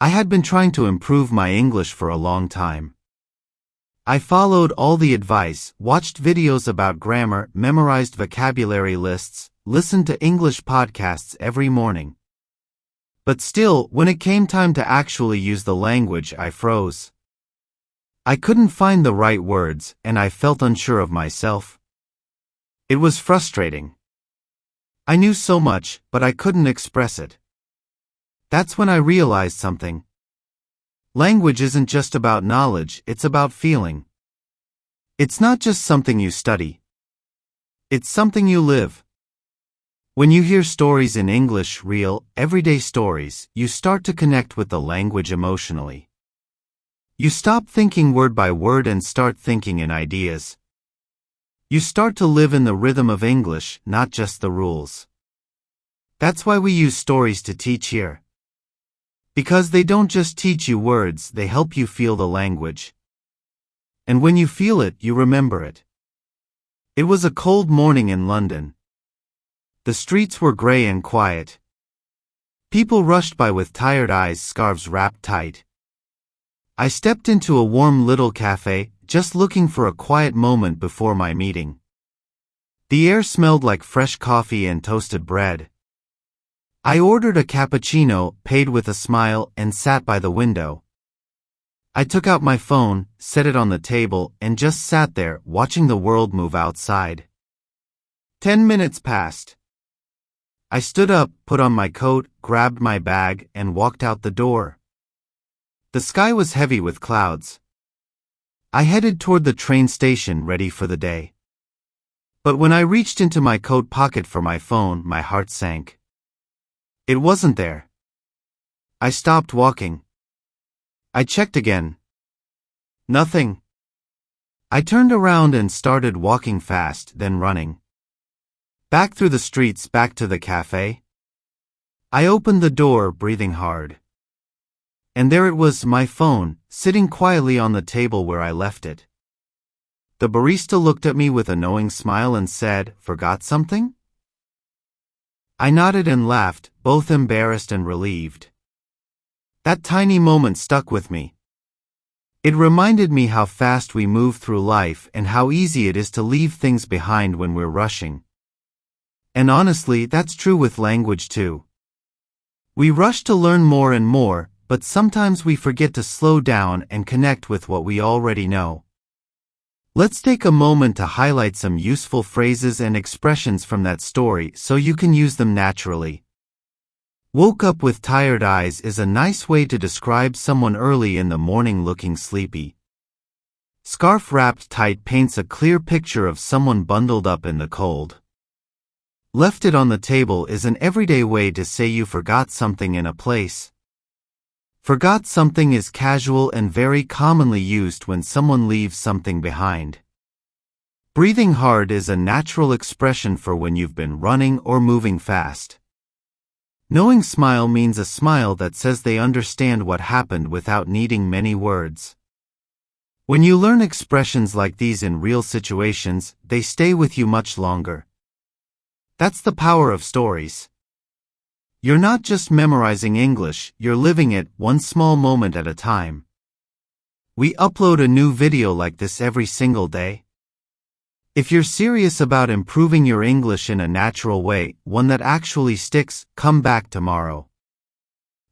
I had been trying to improve my English for a long time. I followed all the advice, watched videos about grammar, memorized vocabulary lists, listened to English podcasts every morning. But still, when it came time to actually use the language, I froze. I couldn't find the right words, and I felt unsure of myself. It was frustrating. I knew so much, but I couldn't express it. That's when I realized something. Language isn't just about knowledge, it's about feeling. It's not just something you study. It's something you live. When you hear stories in English, real, everyday stories, you start to connect with the language emotionally. You stop thinking word by word and start thinking in ideas. You start to live in the rhythm of English, not just the rules. That's why we use stories to teach here. Because they don't just teach you words, they help you feel the language. And when you feel it, you remember it. It was a cold morning in London. The streets were gray and quiet. People rushed by with tired eyes, scarves wrapped tight. I stepped into a warm little cafe, just looking for a quiet moment before my meeting. The air smelled like fresh coffee and toasted bread. I ordered a cappuccino, paid with a smile, and sat by the window. I took out my phone, set it on the table, and just sat there, watching the world move outside. 10 minutes passed. I stood up, put on my coat, grabbed my bag, and walked out the door. The sky was heavy with clouds. I headed toward the train station, ready for the day. But when I reached into my coat pocket for my phone, my heart sank. It wasn't there. I stopped walking. I checked again. Nothing. I turned around and started walking fast, then running. Back through the streets, back to the cafe. I opened the door, breathing hard. And there it was, my phone, sitting quietly on the table where I left it. The barista looked at me with a knowing smile and said, "Forgot something?" I nodded and laughed, both embarrassed and relieved. That tiny moment stuck with me. It reminded me how fast we move through life and how easy it is to leave things behind when we're rushing. And honestly, that's true with language too. We rush to learn more and more, but sometimes we forget to slow down and connect with what we already know. Let's take a moment to highlight some useful phrases and expressions from that story so you can use them naturally. Woke up with tired eyes is a nice way to describe someone early in the morning looking sleepy. Scarf wrapped tight paints a clear picture of someone bundled up in the cold. Left it on the table is an everyday way to say you forgot something in a place. Forgot something is casual and very commonly used when someone leaves something behind. Breathing hard is a natural expression for when you've been running or moving fast. Knowing smile means a smile that says they understand what happened without needing many words. When you learn expressions like these in real situations, they stay with you much longer. That's the power of stories. You're not just memorizing English, you're living it, one small moment at a time. We upload a new video like this every single day. If you're serious about improving your English in a natural way, one that actually sticks, come back tomorrow.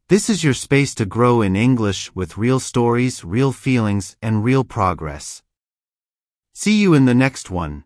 This is your space to grow in English with real stories, real feelings, and real progress. See you in the next one.